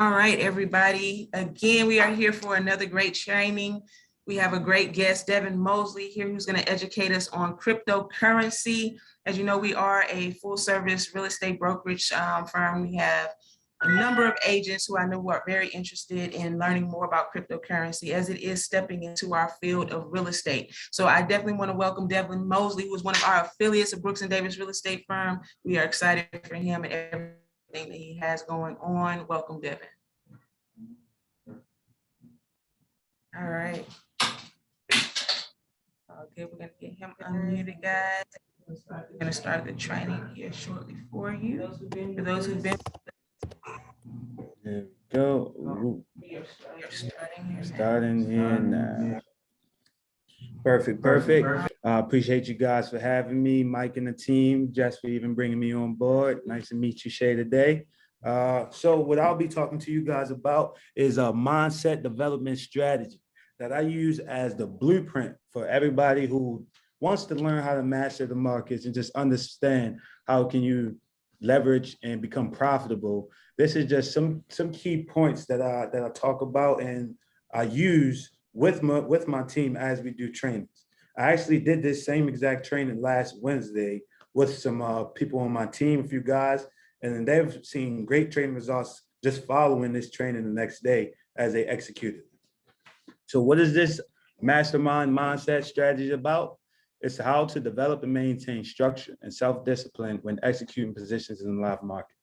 All right, everybody. Again, we are here for another great training. We have a great guest, Devin Mosley, here who's going to educate us on cryptocurrency. As you know, we are a full-service real estate brokerage firm. We have a number of agents who I know are very interested in learning more about cryptocurrency as it is stepping into our field of real estate. So I definitely want to welcome Devin Mosley, who is one of our affiliates of Brooks & Davis Real Estate Firm. We are excited for him and everything that he has going on. Welcome, Devin. All right. Okay, we're gonna get him unmuted, guys. We're gonna start the training here shortly for you. For those who've been. There we go. We are starting Starting here now. Perfect. Appreciate you guys for having me, Mike and the team, Jess for even bringing me on board. Nice to meet you, Shay, today. So what I'll be talking to you guys about is a mindset development strategy that I use as the blueprint for everybody who wants to learn how to master the markets and just understand how can you leverage and become profitable. This is just some key points that I talk about and I use with my team as we do trainings. I actually did this same exact training last Wednesday with some people on my team, a few guys, and they've seen great training results just following this training the next day as they executed. So what is this mastermind mindset strategy about? It's how to develop and maintain structure and self-discipline when executing positions in the live market.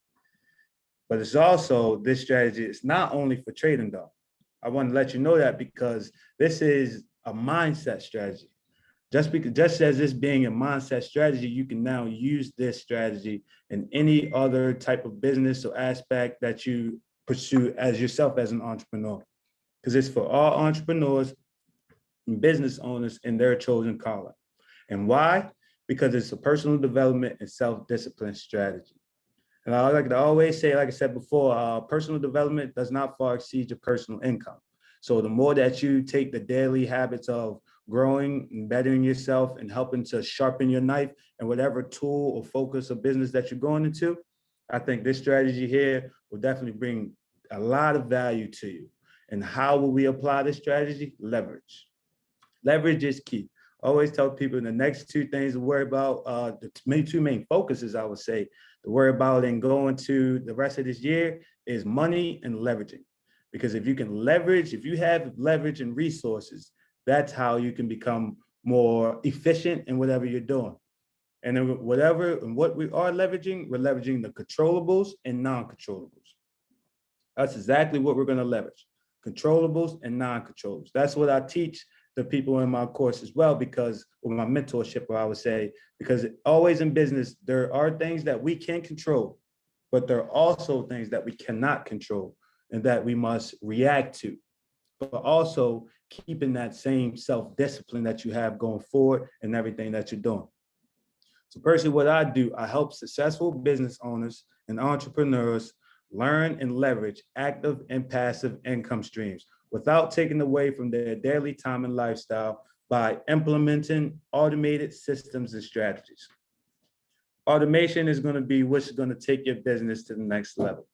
But it's also, this strategy is not only for trading though. I want to let you know that because this is a mindset strategy. Just as this being a mindset strategy, you can now use this strategy in any other type of business or aspect that you pursue as yourself as an entrepreneur. Because it's for all entrepreneurs and business owners in their chosen calling. And why? Because it's a personal development and self-discipline strategy. And I like to always say, like I said before, personal development does not far exceed your personal income. So the more that you take the daily habits of growing and bettering yourself and helping to sharpen your knife and whatever tool or focus or business that you're going into, I think this strategy here will definitely bring a lot of value to you. And how will we apply this strategy? Leverage. Leverage is key. I always tell people the next two things to worry about, the two main focuses, I would say, to worry about and going to the rest of this year is money and leveraging. Because if you can leverage, if you have leverage and resources, that's how you can become more efficient in whatever you're doing. And then what we are leveraging, we're leveraging the controllables and non-controllables. That's exactly what we're going to leverage. Controllables and non-controllables. That's what I teach the people in my course as well, because with my mentorship, I would say, because always in business, there are things that we can control, but there are also things that we cannot control and that we must react to, but also keeping that same self-discipline that you have going forward in everything that you're doing. So personally, what I do, I help successful business owners and entrepreneurs learn and leverage active and passive income streams without taking away from their daily time and lifestyle by implementing automated systems and strategies. Automation is going to be what's going to take your business to the next level.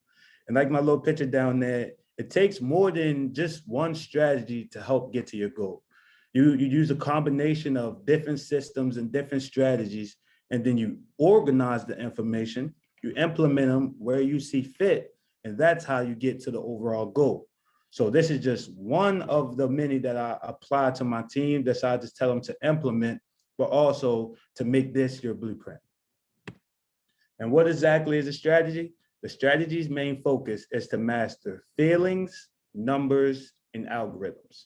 And like my little picture down there, it takes more than just one strategy to help get to your goal. You use a combination of different systems and different strategies, and then you organize the information, you implement them where you see fit, and that's how you get to the overall goal. So this is just one of the many that I apply to my team that I just tell them to implement, but also to make this your blueprint. And what exactly is a strategy? The strategy's main focus is to master feelings, numbers, and algorithms.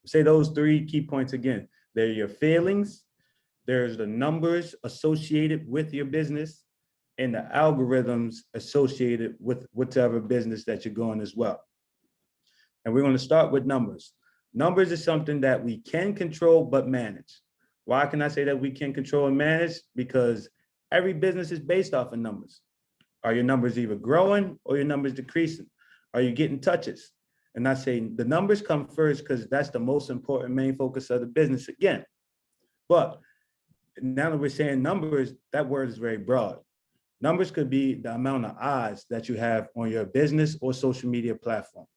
Say those three key points again. They're your feelings, there's the numbers associated with your business, and the algorithms associated with whatever business that you're going as well. And we're going to start with numbers. Numbers is something that we can control but manage. Why can I say that we can control and manage? Because every business is based off of numbers. Are your numbers either growing or your numbers decreasing? Are you getting touches? And I say the numbers come first because that's the most important main focus of the business again. But now that we're saying numbers, that word is very broad. Numbers could be the amount of eyes that you have on your business or social media platform.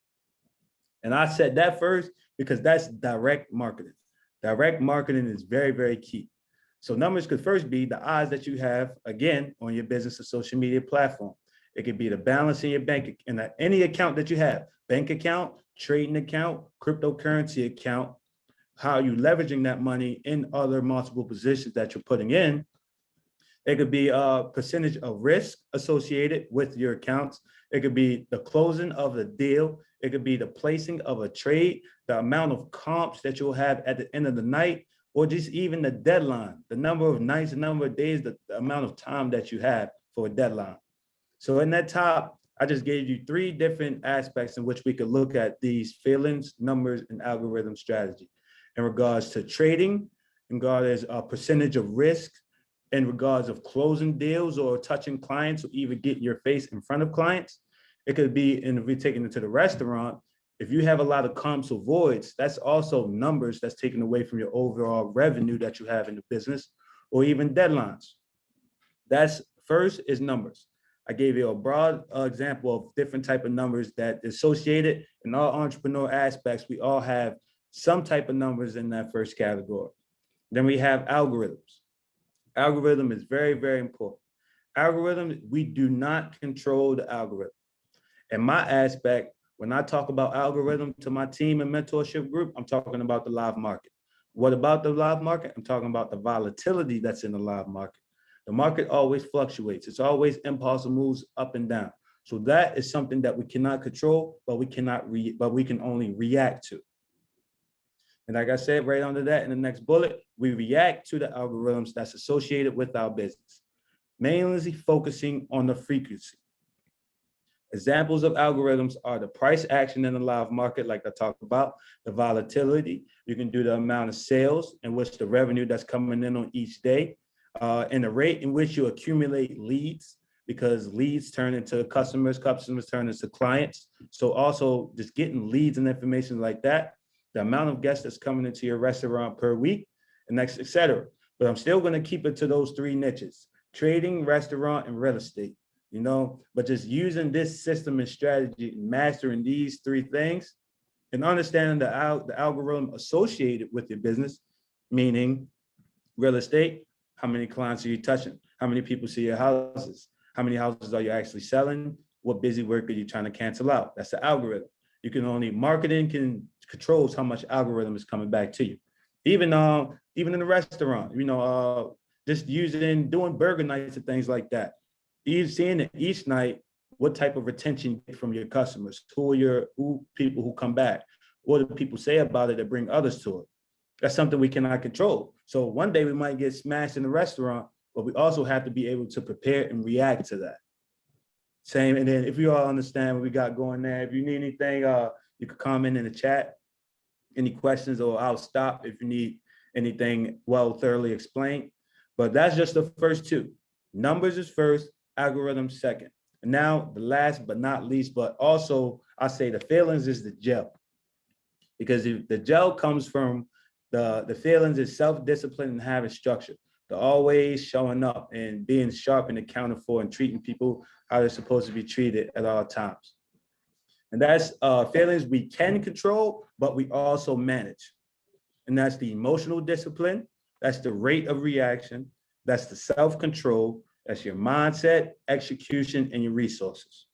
And I said that first because that's direct marketing. Direct marketing is very, very key. So numbers could first be the eyes that you have, again, on your business or social media platform. It could be the balance in your bank, in any account that you have, bank account, trading account, cryptocurrency account, how you leveraging that money in other multiple positions that you're putting in. It could be a percentage of risk associated with your accounts. It could be the closing of the deal. It could be the placing of a trade, the amount of comps that you'll have at the end of the night, or just even the deadline, the number of nights, the number of days, the amount of time that you have for a deadline. So in that top, I just gave you 3 different aspects in which we could look at these feelings, numbers, and algorithm strategy in regards to trading, in regards to a percentage of risk, in regards of closing deals or touching clients or even getting your face in front of clients. It could be, and if we're taking it to the restaurant, if you have a lot of comps or voids, that's also numbers that's taken away from your overall revenue that you have in the business, or even deadlines. That's first is numbers. I gave you a broad example of different type of numbers that associated in all entrepreneur aspects. We all have some type of numbers in that first category. Then we have algorithms. Algorithm is very, very important. Algorithm, we do not control the algorithm. In my aspect, when I talk about algorithm to my team and mentorship group, I'm talking about the live market. What about the live market? I'm talking about the volatility that's in the live market. The market always fluctuates. It's always impulsive moves up and down. So that is something that we cannot control, but we can only react to. And like I said, right under that in the next bullet, we react to the algorithms that's associated with our business, mainly focusing on the frequency. Examples of algorithms are the price action in the live market, like I talked about, the volatility. You can do the amount of sales and what's the revenue that's coming in on each day, and the rate in which you accumulate leads, because leads turn into customers, customers turn into clients. So also just getting leads and information like that, the amount of guests that's coming into your restaurant per week, and next, et cetera. But I'm still going to keep it to those 3 niches: trading, restaurant, and real estate. But just using this system and strategy, mastering these 3 things, and understanding the algorithm associated with your business, meaning real estate, how many clients are you touching? How many people see your houses? How many houses are you actually selling? What busy work are you trying to cancel out? That's the algorithm. You can only, marketing controls how much algorithm is coming back to you. Even in the restaurant, just doing burger nights and things like that. Seeing it each night, what type of retention you get from your customers, who people who come back, what do people say about it that bring others to it? That's something we cannot control. So one day we might get smashed in the restaurant, but we also have to be able to prepare and react to that. Same, and then if you all understand what we got going there, if you need anything, you could comment in the chat, any questions, or I'll stop if you need anything thoroughly explained. But that's just the first 2. Numbers is first, algorithm second. And now the last but not least, but also I say the feelings is the gel. Because if the gel comes from the feelings is self-discipline and having structure. They're always showing up and being sharp and accounted for and treating people how they're supposed to be treated at all times. And that's feelings we can control, but we also manage. And that's the emotional discipline. That's the rate of reaction. That's the self-control. That's your mindset, execution, and your resources.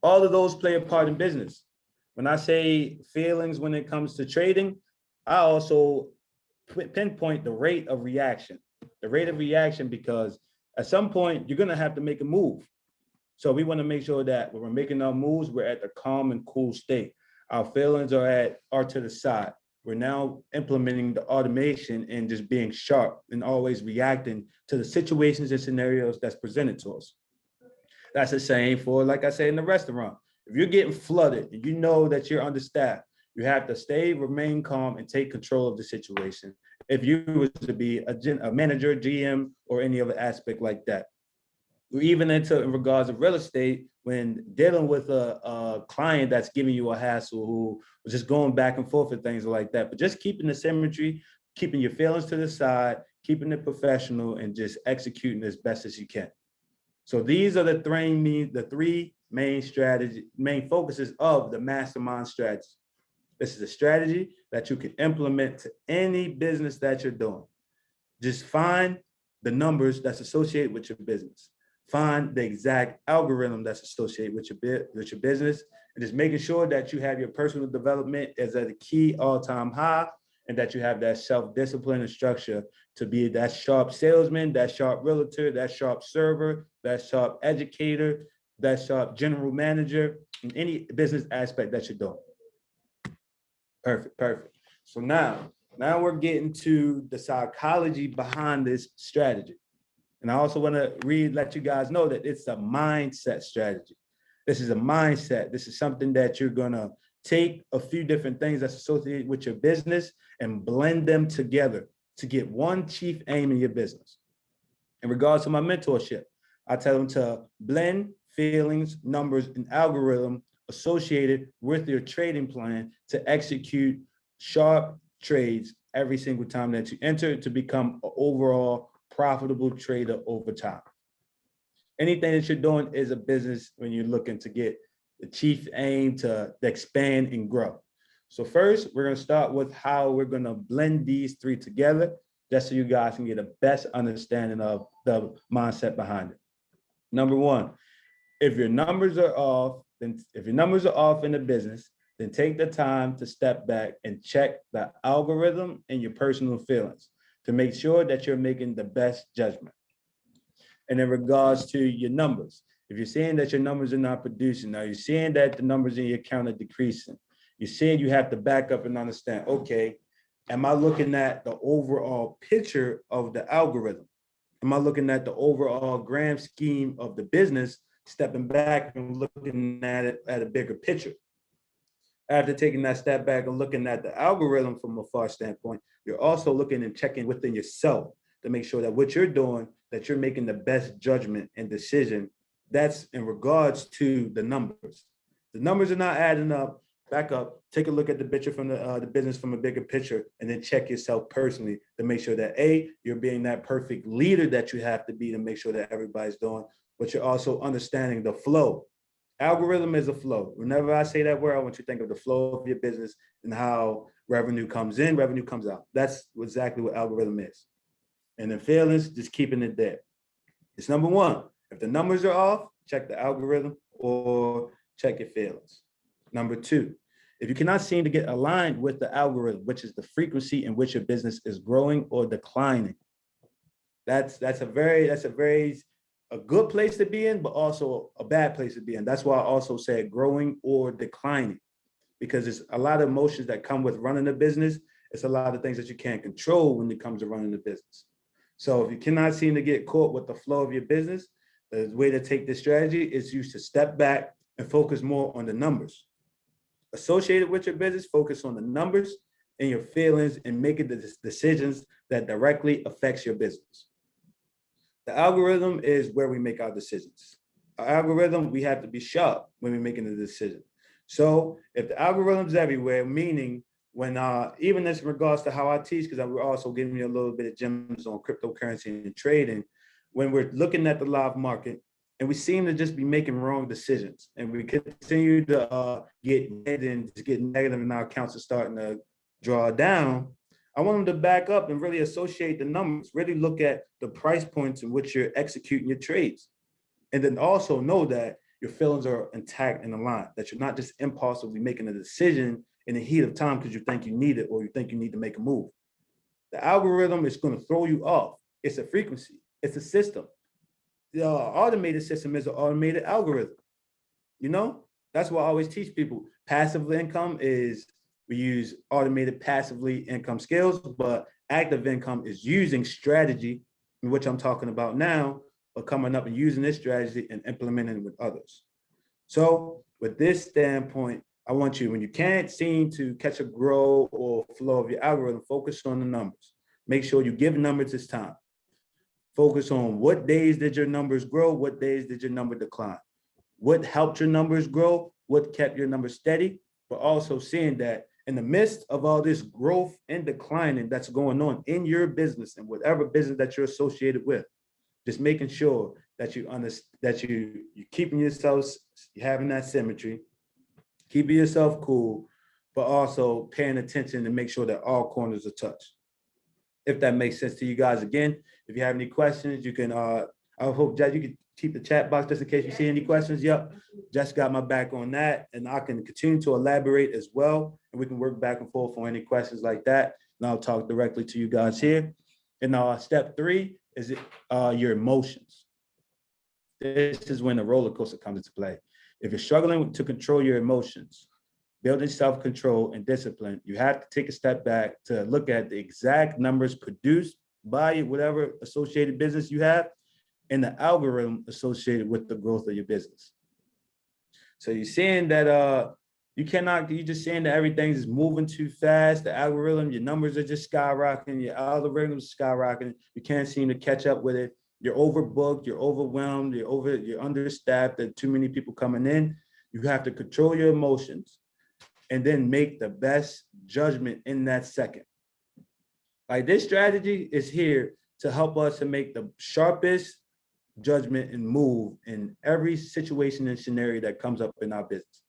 All of those play a part in business. When I say feelings when it comes to trading, I also pinpoint the rate of reaction. The rate of reaction, because at some point, you're going to have to make a move. So we want to make sure that when we're making our moves, we're at the calm and cool state. Our feelings are to the side. We're now implementing the automation and just being sharp and always reacting to the situations and scenarios that's presented to us. That's the same for, like I said, in the restaurant. If you're getting flooded and you know that you're understaffed, you have to remain calm and take control of the situation. If you was to be a manager, GM, or any other aspect like that. Or even in regards of real estate, when dealing with a client that's giving you a hassle, who was just going back and forth and things like that, but just keeping the symmetry, keeping your feelings to the side, keeping it professional, and just executing as best as you can. So these are the three main focuses of the Mastermind strategy. This is a strategy that you can implement to any business that you're doing. Just find the numbers that's associated with your business. Find the exact algorithm that's associated with your business, and just making sure that you have your personal development as at a key all-time high, and that you have that self-discipline and structure to be that sharp salesman, that sharp realtor, that sharp server, that sharp educator, that sharp general manager in any business aspect that you're doing. Perfect. So now we're getting to the psychology behind this strategy. And I also want to let you guys know that it's a mindset strategy. This is a mindset. This is something that you're going to take a few different things that's associated with your business and blend them together to get one chief aim in your business. In regards to my mentorship, I tell them to blend feelings, numbers, and algorithm associated with your trading plan to execute sharp trades every single time that you enter to become an overall profitable trader over time. Anything that you're doing is a business when you're looking to get the chief aim to expand and grow. So first, we're going to start with how we're going to blend these three together, just so you guys can get a best understanding of the mindset behind it. Number one, if your numbers are off in the business, then take the time to step back and check the algorithm and your personal feelings to make sure that you're making the best judgment. And in regards to your numbers, if you're seeing that your numbers are not producing, now you're seeing that the numbers in your account are decreasing, you're seeing you have to back up and understand, okay, am I looking at the overall picture of the algorithm? Am I looking at the overall grand scheme of the business, stepping back and looking at it at a bigger picture? After taking that step back and looking at the algorithm from a far standpoint, you're also looking and checking within yourself to make sure that what you're doing, that you're making the best judgment and decision. That's in regards to the numbers. The numbers are not adding up. Back up, take a look at the picture from the business from a bigger picture, and then check yourself personally to make sure that you're being that perfect leader that you have to be to make sure that everybody's doing, but you're also understanding the flow. Algorithm is a flow. Whenever I say that word, I want you to think of the flow of your business and how revenue comes in, revenue comes out. That's exactly what algorithm is. And then feelings, just keeping it there. It's number one. If the numbers are off, check the algorithm or check your feelings. Number two, if you cannot seem to get aligned with the algorithm, which is the frequency in which your business is growing or declining, that's a good place to be in, but also a bad place to be in. That's why I also said growing or declining, because there's a lot of emotions that come with running a business. It's a lot of things that you can't control when it comes to running a business. So if you cannot seem to get caught with the flow of your business, the way to take this strategy is you to step back and focus more on the numbers. Associated with your business, focus on the numbers and your feelings and making the decisions that directly affects your business. The algorithm is where we make our decisions. Our algorithm, we have to be sharp when we're making the decision. So if the algorithm's everywhere, meaning when even in regards to how I teach, because we're also giving you a little bit of gems on cryptocurrency and trading, when we're looking at the live market, and we seem to just be making wrong decisions, and we continue to get negative, and our accounts are starting to draw down. I want them to back up and really associate the numbers, really look at the price points in which you're executing your trades. And then also know that your feelings are intact and aligned, that you're not just impulsively making a decision in the heat of time because you think you need it or you think you need to make a move. The algorithm is going to throw you off. It's a frequency. It's a system. The automated system is an automated algorithm. That's why I always teach people passive income is we use automated passively income skills, but active income is using strategy, in which I'm talking about now, but coming up and using this strategy and implementing it with others. So with this standpoint, I want you, when you can't seem to catch a grow or flow of your algorithm, focus on the numbers. Make sure you give numbers its time. Focus on what days did your numbers grow, what days did your number decline, what helped your numbers grow, what kept your numbers steady, but also seeing that in the midst of all this growth and declining that's going on in your business and whatever business that you're associated with, just making sure that you keeping yourselves, having that symmetry, keeping yourself cool, but also paying attention to make sure that all corners are touched. If that makes sense to you guys. Again, if you have any questions, you can, I hope, Jess, you can keep the chat box just in case you see any questions. Yep, Jess got my back on that, and I can continue to elaborate as well, and we can work back and forth on any questions like that, and I'll talk directly to you guys here. And step 3 is your emotions. This is when the roller coaster comes into play. If you're struggling to control your emotions, building self-control and discipline, you have to take a step back to look at the exact numbers produced by whatever associated business you have and the algorithm associated with the growth of your business. So you're seeing that you're just seeing that everything's just moving too fast. The algorithm, your numbers are just skyrocketing, your algorithm is skyrocketing. You can't seem to catch up with it. You're overbooked, you're overwhelmed, you're understaffed, there are too many people coming in. You have to control your emotions and then make the best judgment in that second. Like, this strategy is here to help us to make the sharpest judgment and move in every situation and scenario that comes up in our business.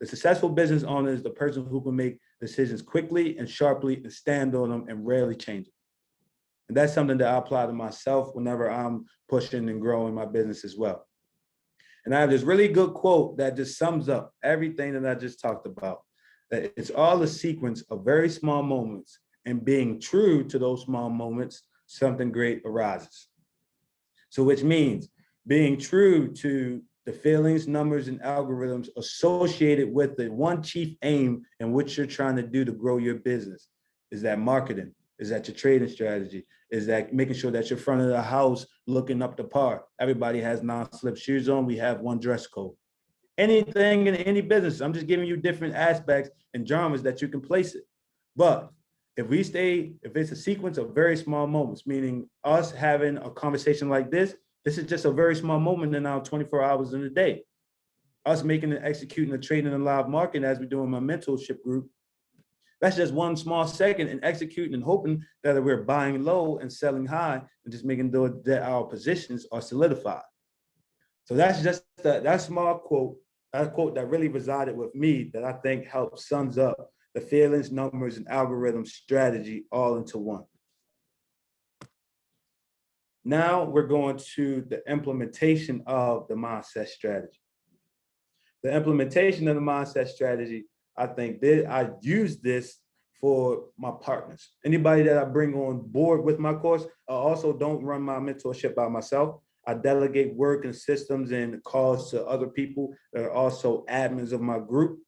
The successful business owner is the person who can make decisions quickly and sharply and stand on them and rarely change them. And that's something that I apply to myself whenever I'm pushing and growing my business as well. And I have this really good quote that just sums up everything that I just talked about, that it's all a sequence of very small moments, and being true to those small moments, something great arises. So which means being true to the feelings, numbers, and algorithms associated with the one chief aim in which you're trying to do to grow your business. Is that marketing? Is that your trading strategy? Is that making sure that you're front of the house looking up the par? Everybody has non-slip shoes on. We have one dress code. Anything in any business, I'm just giving you different aspects and genres that you can place it. But if it's a sequence of very small moments, meaning us having a conversation like this is just a very small moment in our 24 hours in a day. Us making and executing the trading and live marketing as we do in my mentorship group, that's just one small second, and executing and hoping that we're buying low and selling high and just making sure that our positions are solidified. So that's just that small quote, that quote that really resided with me, that I think helps sums up the feelings, numbers, and algorithm strategy all into one. Now we're going to the implementation of the mindset strategy. The implementation of the mindset strategy, I think that I use this for my partners. Anybody that I bring on board with my course, I also don't run my mentorship by myself. I delegate work and systems and calls to other people that are also admins of my group.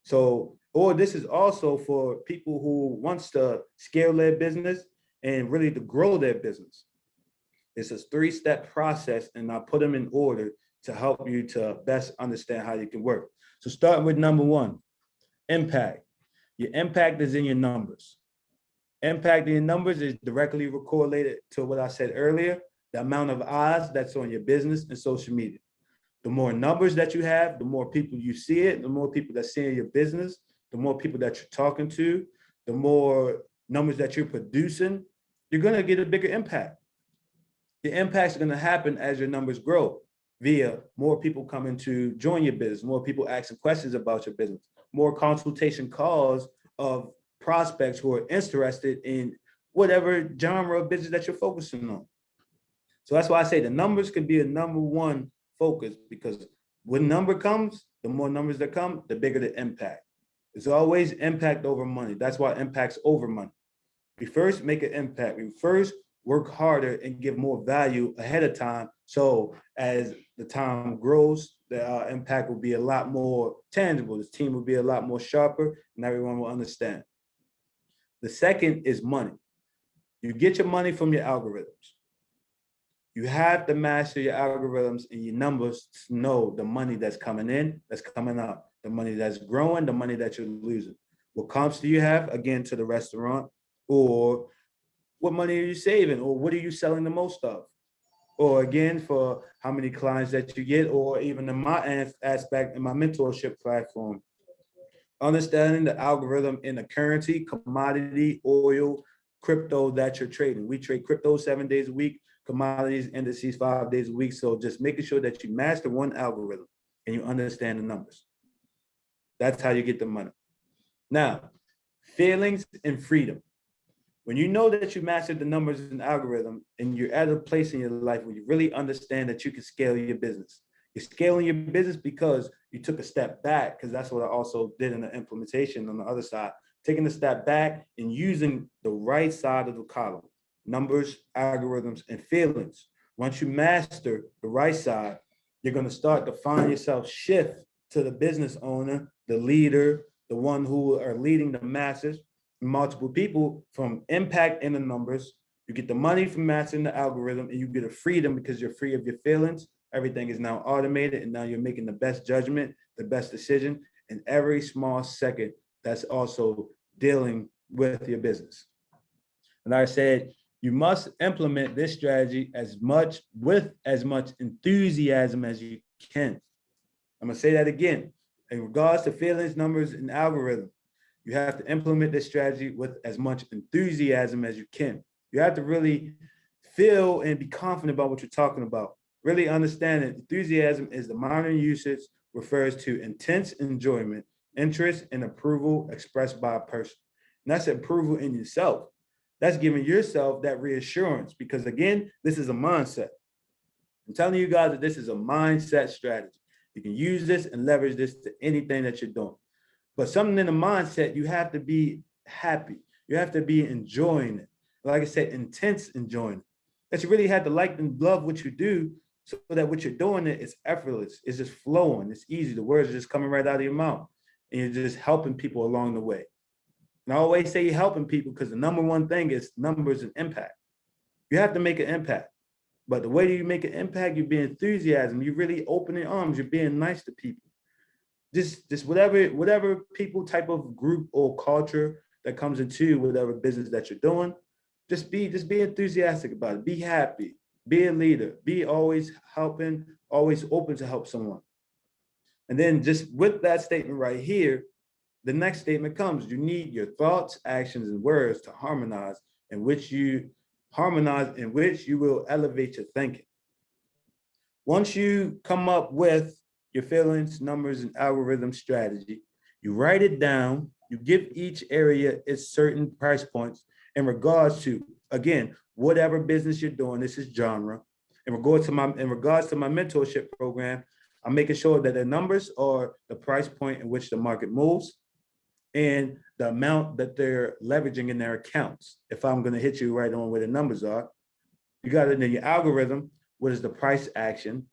So, or this is also for people who wants to scale their business and really to grow their business. It's a 3-step process, and I put them in order to help you to best understand how you can work. So starting with number 1, impact. Your impact is in your numbers. Impact in your numbers is directly correlated to what I said earlier, the amount of eyes that's on your business and social media. The more numbers that you have, the more people you see it, the more people that see your business, the more people that you're talking to, the more numbers that you're producing, you're going to get a bigger impact. The impacts are going to happen as your numbers grow via more people coming to join your business, more people asking questions about your business, more consultation calls of prospects who are interested in whatever genre of business that you're focusing on. So that's why I say the numbers can be a number 1 focus, because when number comes, the more numbers that come, the bigger the impact. It's always impact over money. That's why impact's over money. We first make an impact. We first work harder and give more value ahead of time. So as the time grows, the impact will be a lot more tangible. This team will be a lot more sharper, and everyone will understand. The second is money. You get your money from your algorithms. You have to master your algorithms and your numbers to know the money that's coming in, that's coming out, the money that's growing, the money that you're losing. What comps do you have, again, to the restaurant? Or what money are you saving? Or what are you selling the most of? Or again, for how many clients that you get, or even in my aspect in my mentorship platform, understanding the algorithm in the currency, commodity, oil, crypto that you're trading. We trade crypto 7 days a week. commodities, indices 5 days a week. So just making sure that you master one algorithm and you understand the numbers. That's how you get the money. Now, feelings and freedom. When you know that you mastered the numbers and algorithm and you're at a place in your life where you really understand that you can scale your business. You're scaling your business because you took a step back, because that's what I also did in the implementation on the other side, taking a step back and using the right side of the column, numbers, algorithms, and feelings. Once you master the right side, you're going to start to find yourself shift to the business owner, the leader, the one who are leading the masses, multiple people, from impact in the numbers. You get the money from mastering the algorithm, and you get a freedom because you're free of your feelings. Everything is now automated, and now you're making the best judgment, the best decision in every small second. That's also dealing with your business. And like I said, you must implement this strategy with as much enthusiasm as you can. I'm gonna say that again. In regards to feelings, numbers, and algorithm, you have to implement this strategy with as much enthusiasm as you can. You have to really feel and be confident about what you're talking about. Really understand that enthusiasm is the modern usage, refers to intense enjoyment, interest, and approval expressed by a person. And that's approval in yourself. That's giving yourself that reassurance, because again, this is a mindset. I'm telling you guys that this is a mindset strategy. You can use this and leverage this to anything that you're doing. But something in the mindset, you have to be happy. You have to be enjoying it. Like I said, intense enjoying it. That you really have to like and love what you do, so that what you're doing is effortless. It's just flowing. It's easy. The words are just coming right out of your mouth. And you're just helping people along the way. And I always say you're helping people because the number one thing is numbers and impact. You have to make an impact. But the way you make an impact, you're being enthusiasm. You're really opening arms. You're being nice to people. Just whatever people, type of group or culture that comes into whatever business that you're doing, just be enthusiastic about it. Be happy. Be a leader. Be always helping, always open to help someone. And then just with that statement right here, the next statement comes. You need your thoughts, actions, and words to harmonize, in which you will elevate your thinking. Once you come up with your feelings, numbers, and algorithm strategy, you write it down, you give each area its certain price points in regards to, again, whatever business you're doing. This is genre. In regards to my mentorship program, I'm making sure that the numbers are the price point in which the market moves and the amount that they're leveraging in their accounts. If I'm going to hit you right on where the numbers are, you got it in your algorithm. What is the price action?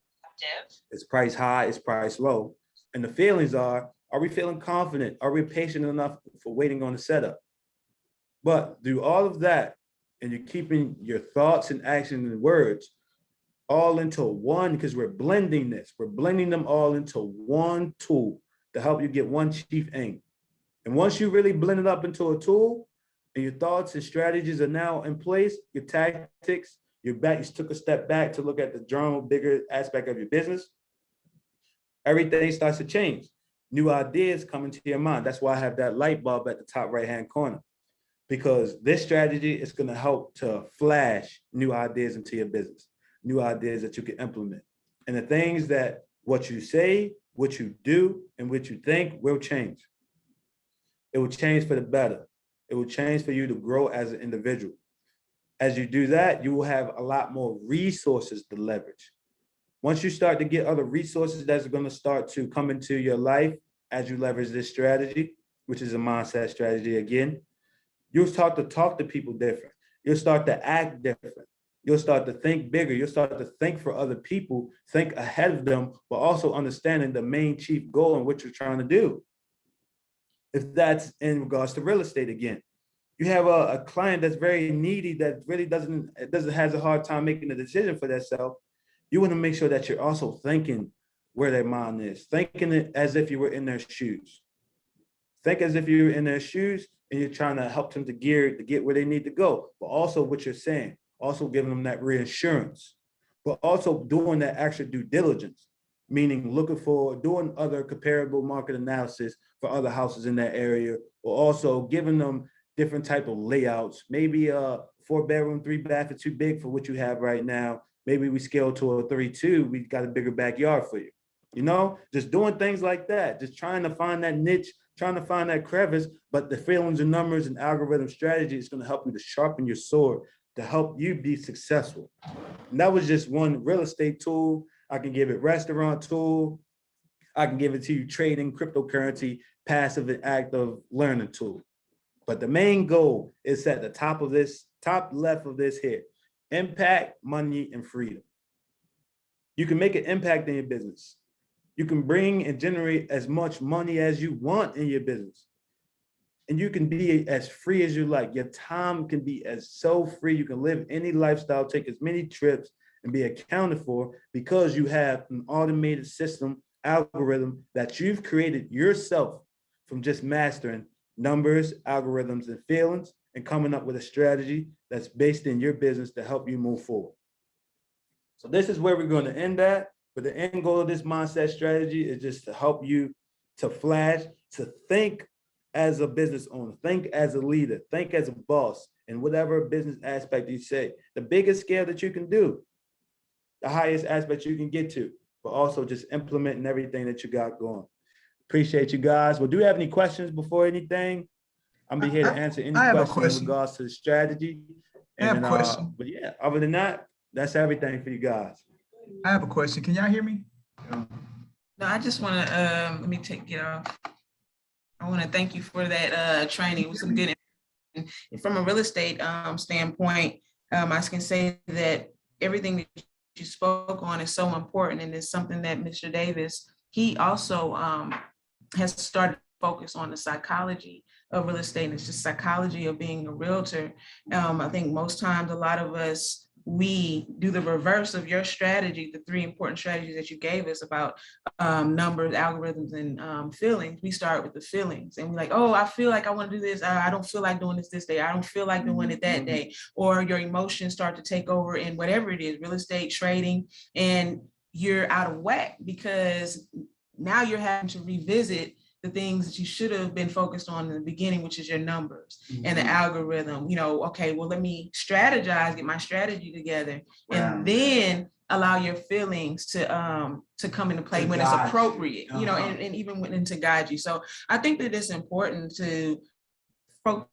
It's price high, it's price low. And the feelings are we feeling confident? Are we patient enough for waiting on the setup? But through all of that, and you're keeping your thoughts and actions and words all into one, because we're blending this. We're blending them all into one tool to help you get one chief aim. And once you really blend it up into a tool, and your thoughts and strategies are now in place, your tactics, you took a step back to look at the general, bigger aspect of your business, everything starts to change. New ideas come into your mind. That's why I have that light bulb at the top right-hand corner, because this strategy is going to help to flash new ideas into your business, new ideas that you can implement. And the things that what you say, what you do, and what you think will change. It will change for the better. It will change for you to grow as an individual. As you do that, you will have a lot more resources to leverage. Once you start to get other resources that's going to start to come into your life as you leverage this strategy, which is a mindset strategy again, you'll start to talk to people different. You'll start to act different. You'll start to think bigger. You'll start to think for other people, think ahead of them, but also understanding the main chief goal and what you're trying to do. If that's in regards to real estate again, you have a client that's very needy, that really has a hard time making a decision for themselves. You want to make sure that you're also thinking where their mind is, thinking it as if you were in their shoes. Think as if you were in their shoes and you're trying to help them to get where they need to go, but also what you're saying, also giving them that reassurance, but also doing that extra due diligence, meaning doing other comparable market analysis for other houses in that area, or also giving them different type of layouts, maybe a 4-bedroom, 3-bath is too big for what you have right now. Maybe we scale to a 3-2, we got a bigger backyard for you. You know, just doing things like that, just trying to find that niche, trying to find that crevice, but the feelings and numbers and algorithm strategy is going to help you to sharpen your sword to help you be successful. And that was just one real estate tool. I can give it restaurant tool. I can give it to you trading, cryptocurrency, passive and active learning tool. But the main goal is at the top of this, top left of this here, impact, money, and freedom. You can make an impact in your business. You can bring and generate as much money as you want in your business. And you can be as free as you like. Your time can be as so free. You can live any lifestyle, take as many trips and be accounted for because you have an automated system, algorithm that you've created yourself from just mastering numbers, algorithms, and feelings and coming up with a strategy that's based in your business to help you move forward. So this is where we're going to end at. But the end goal of this mindset strategy is just to help you to flash, to think as a business owner, think as a leader, think as a boss, in whatever business aspect you say. The biggest scale that you can do, the highest aspect you can get to, but also just implementing everything that you got going. Appreciate you guys. Well, do you have any questions before anything? I'm be here to answer any questions in regards to the strategy. I have a question. But yeah, other than that, that's everything for you guys. I have a question. Can y'all hear me? No, I just want to let me get off. I want to thank you for that training. It was some good. From a real estate standpoint, I can say that everything that you spoke on is so important, and it's something that Mr. Davis, he also has started to focus on the psychology of real estate, and it's just psychology of being a realtor. I think most times a lot of us, we do the reverse of your strategy, the 3 important strategies that you gave us about numbers, algorithms, and feelings. We start with the feelings and we're like, oh, I feel like I want to do this. I don't feel like doing this day. I don't feel like doing it that day. Or your emotions start to take over in whatever it is, real estate, trading, and you're out of whack because now you're having to revisit the things that you should have been focused on in the beginning, which is your numbers and the algorithm. You know, okay, well, let me strategize, get my strategy together, and then allow your feelings to come into play when it's appropriate, you know, and even when to guide you. So I think that it's important to focus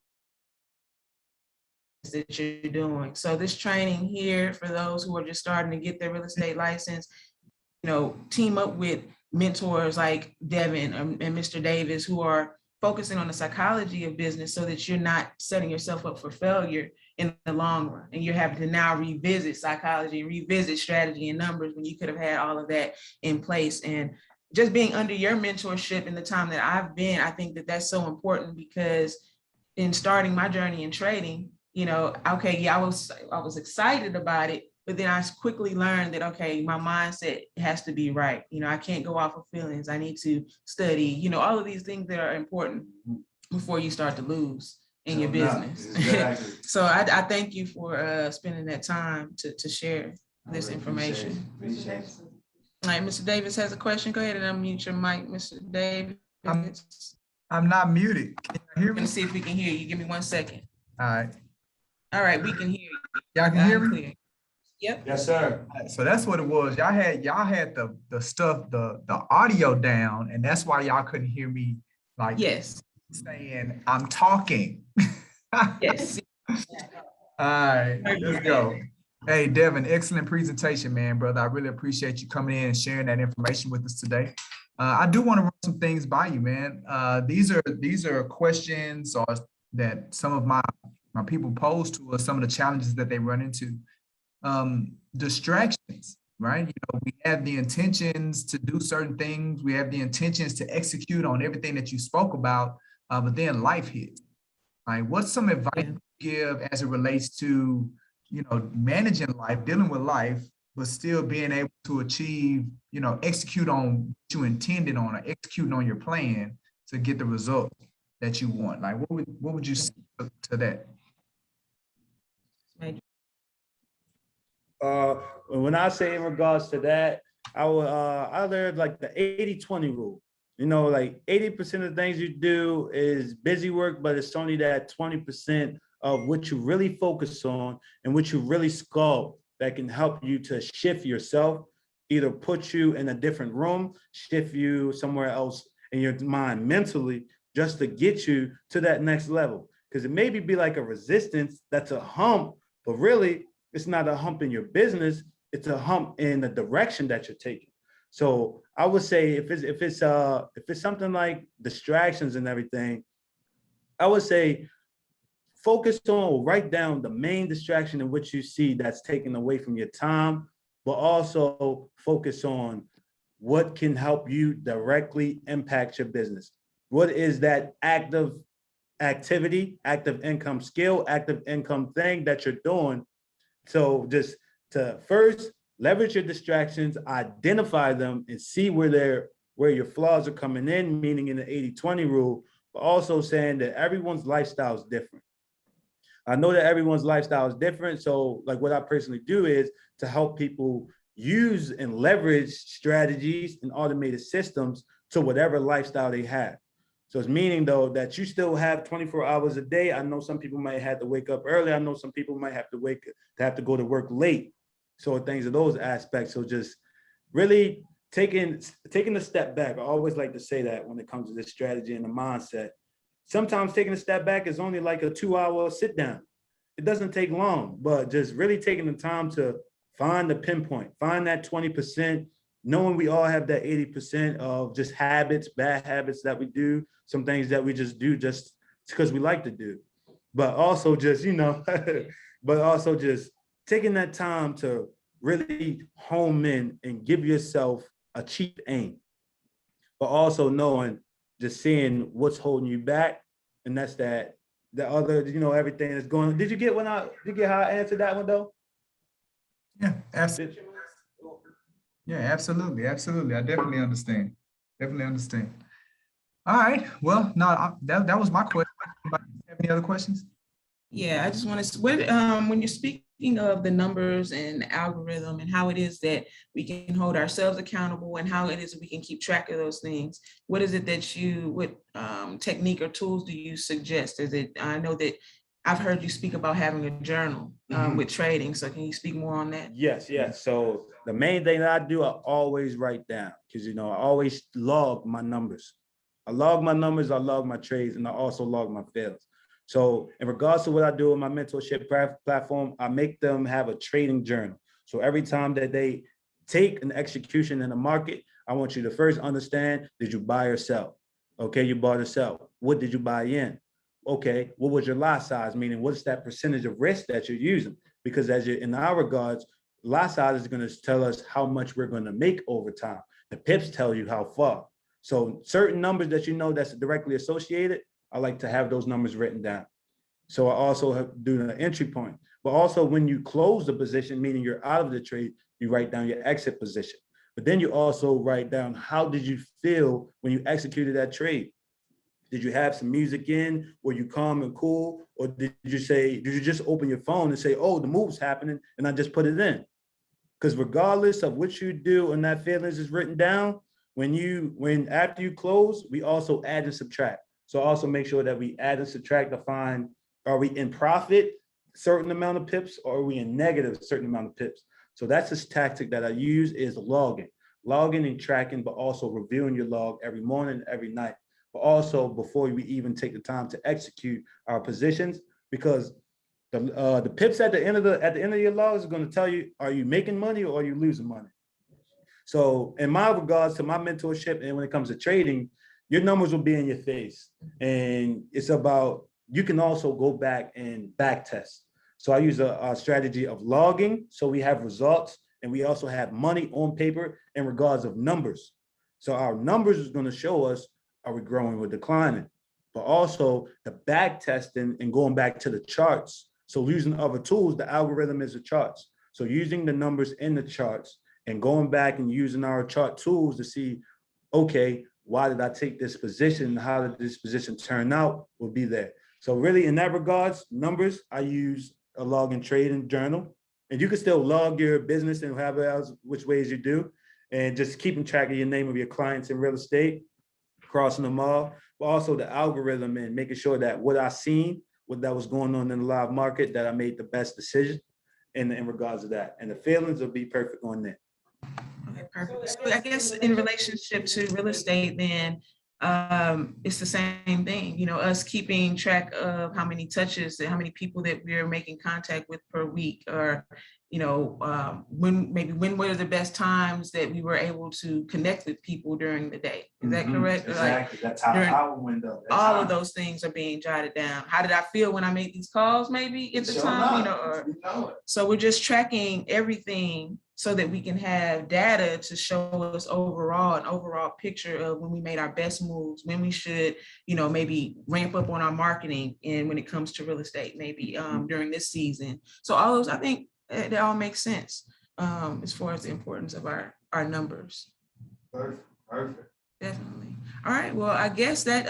that you're doing. So this training here for those who are just starting to get their real estate license, you know, team up with mentors like Devin and Mr. Davis who are focusing on the psychology of business so that you're not setting yourself up for failure in the long run. And you're having to now revisit psychology, revisit strategy and numbers when you could have had all of that in place. And just being under your mentorship in the time that I've been, I think that that's so important because in starting my journey in trading, you know, okay, yeah, I was excited about it, but then I quickly learned that, okay, my mindset has to be right. You know, I can't go off of feelings. I need to study, you know, all of these things that are important before you start to lose in your business. Exactly. So I thank you for spending that time to share this information. Appreciate it. All right, Mr. Davis has a question. Go ahead and unmute your mic, Mr. Davis. I'm not muted. Can you hear me? Let's see if we can hear you. Give me 1 second. All right, we can hear you. Y'all can hear me? Yep. Yes, sir. So that's what it was. Y'all had the stuff, the audio down, and that's why y'all couldn't hear me like saying I'm talking. Yes. All right, let's go. Hey, Devin, excellent presentation, man, brother. I really appreciate you coming in and sharing that information with us today. I do want to run some things by you, man. These are questions or that some of my people pose to us, some of the challenges that they run into. Distractions, right? You know, we have the intentions to do certain things. We have the intentions to execute on everything that you spoke about, but then life hits. Right? What's some advice you give as it relates to, you know, managing life, dealing with life, but still being able to achieve, you know, execute on what you intended on or execute on your plan to get the result that you want? Like, what would you say to that? When I say in regards to that, I learned like the 80-20 rule. You know, like 80% of the things you do is busy work, but it's only that 20% of what you really focus on and what you really sculpt that can help you to shift yourself, either put you in a different room, shift you somewhere else in your mind mentally, just to get you to that next level. Because it maybe be like a resistance that's a hump, but really it's not a hump in your business, it's a hump in the direction that you're taking. So I would say if it's something like distractions and everything, I would say focus on, write down the main distraction in which you see that's taken away from your time, but also focus on what can help you directly impact your business. What is that active activity, active income skill, active income thing that you're doing? So just to first leverage your distractions, identify them, and see where your flaws are coming in, meaning in the 80-20 rule, but also saying that everyone's lifestyle is different. I know that everyone's lifestyle is different. So like what I personally do is to help people use and leverage strategies and automated systems to whatever lifestyle they have. So it's meaning though that you still have 24 hours a day. I know some people might have to wake up early. I know some people might have to go to work late. So things of those aspects. So just really taking a step back. I always like to say that when it comes to this strategy and the mindset. Sometimes taking a step back is only like a 2-hour sit down. It doesn't take long, but just really taking the time to find the pinpoint, find that 20%, knowing we all have that 80% of just habits, bad habits that we do, some things that we just do just because we like to do. But also just, but also just taking that time to really home in and give yourself a cheap aim, but also knowing, just seeing what's holding you back. And that's the other, everything that's going on. Did you get how I answered that one though? Yeah, absolutely. Yeah, absolutely. Absolutely. I definitely understand. Definitely understand. All right. Well, no, that was my question. Anybody have any other questions? Yeah, I just want to, when you're speaking of the numbers and the algorithm and how it is that we can hold ourselves accountable and how it is that we can keep track of those things, what is it that what technique or tools do you suggest? I know that I've heard you speak about having a journal with trading. So can you speak more on that? Yes. So the main thing that I do, I always write down because, I always log my numbers. I log my numbers, I log my trades, and I also log my fails. So in regards to what I do in my mentorship platform, I make them have a trading journal. So every time that they take an execution in the market, I want you to first understand, did you buy or sell? Okay, you bought or sell. What did you buy in? Okay, what was your lot size? Meaning, what's that percentage of risk that you're using? Because in our regards, lot size is going to tell us how much we're going to make over time. The pips tell you how far. So certain numbers that that's directly associated, I like to have those numbers written down. So I also do the entry point, but also when you close the position, meaning you're out of the trade, you write down your exit position. But then you also write down, how did you feel when you executed that trade? Did you have some music in? Were you calm and cool? Or did you just open your phone and say, oh, the move's happening, and I just put it in? Because regardless of what you do and that feelings is written down, after you close, we also add and subtract. So also make sure that we add and subtract to find, are we in profit certain amount of pips, or are we in negative a certain amount of pips? So that's this tactic that I use, is logging and tracking, but also reviewing your log every morning, every night. But also before we even take the time to execute our positions, because the pips at the end of your log is going to tell you, are you making money or are you losing money? So in my regards to my mentorship, and when it comes to trading, your numbers will be in your face. And it's about, you can also go back and back test. So I use a strategy of logging. So we have results, and we also have money on paper in regards of numbers. So our numbers is going to show us, are we growing or declining? But also the back testing and going back to the charts. So using other tools, the algorithm is the charts. So using the numbers in the charts and going back and using our chart tools to see, okay, why did I take this position? How did this position turn out? Will be there. So really in that regards, numbers, I use a log and trading journal. And you can still log your business and however else, which ways you do, and just keeping track of your name of your clients in real estate. crossing them off, but also the algorithm and making sure that what I seen, what that was going on in the live market, that I made the best decision in regards to that. And the feelings will be perfect on that. Okay, perfect. So I guess in relationship to real estate, then it's the same thing, you know, us keeping track of how many touches and how many people that we're making contact with per week, or, you know, when were the best times that we were able to connect with people during the day? Is that correct? Exactly. That's how our window. All of those things are being jotted down. How did I feel when I made these calls? Maybe at the time, you know, so we're just tracking everything so that we can have data to show us an overall picture of when we made our best moves, when we should, you know, maybe ramp up on our marketing, and when it comes to real estate, maybe during this season. So all those, I think that all makes sense as far as the importance of our numbers. Perfect. Definitely. All right. Well, I guess that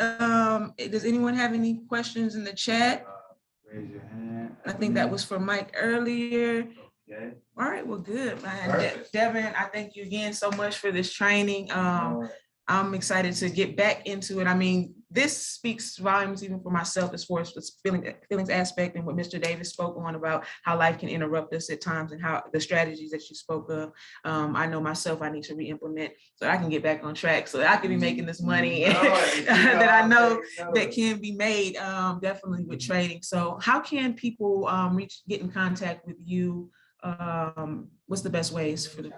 does anyone have any questions in the chat? Raise your hand. I think that was for Mike earlier. Okay. All right. Well, good. Devin, I thank you again so much for this training. I'm excited to get back into it. I mean, this speaks volumes even for myself as far as the feelings aspect, and what Mr. Davis spoke on about how life can interrupt us at times, and how the strategies that you spoke of. I know myself, I need to re-implement so I can get back on track, so that I can be making this money that I know that can be made, definitely with trading. So how can people get in contact with you? What's the best ways for the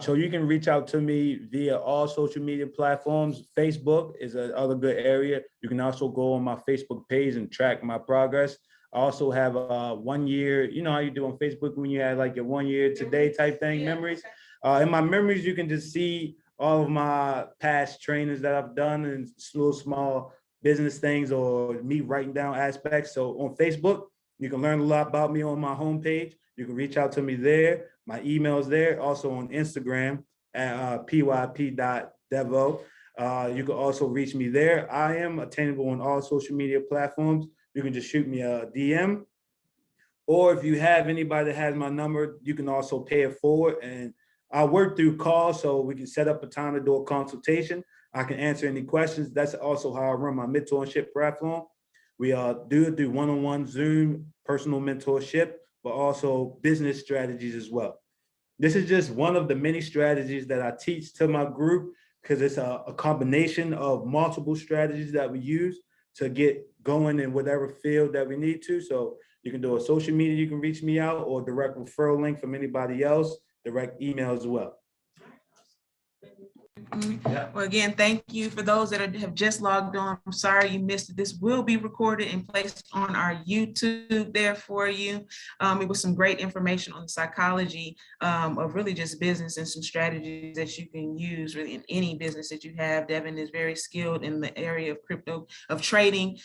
so you can reach out to me via all social media platforms. Facebook is another good area. You can also go on my Facebook page and track my progress. I also have a 1 year, you know how you do on Facebook when you have like your 1 year today type thing, memories. In my memories, you can just see all of my past trainings that I've done and little small business things, or me writing down aspects. So on Facebook, you can learn a lot about me on my homepage. You can reach out to me there. My email's there. Also on Instagram at pyp.devo. You can also reach me there. I am attainable on all social media platforms. You can just shoot me a DM. Or if you have anybody that has my number, you can also pay it forward. And I work through calls, so we can set up a time to do a consultation. I can answer any questions. That's also how I run my mentorship platform. We do one-on-one Zoom personal mentorship, but also business strategies as well. This is just one of the many strategies that I teach to my group, because it's a combination of multiple strategies that we use to get going in whatever field that we need to. So you can do a social media, you can reach me out, or direct referral link from anybody else, direct email as well. Well, again, thank you for those that have just logged on. I'm sorry you missed it. This will be recorded and placed on our YouTube there for you. It was some great information on the psychology of really just business, and some strategies that you can use really in any business that you have. Devin is very skilled in the area of crypto, of trading.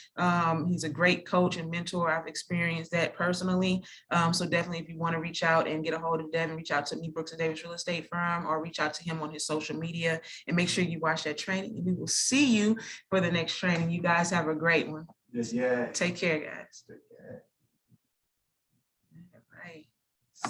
He's a great coach and mentor. I've experienced that personally. So definitely, if you want to reach out and get a hold of Devin, reach out to me, Brooks and Davis Real Estate Firm, or reach out to him on his social media. And make sure you watch that training. And we will see you for the next training. You guys have a great one. Yes, yeah. Take care, guys. Take care.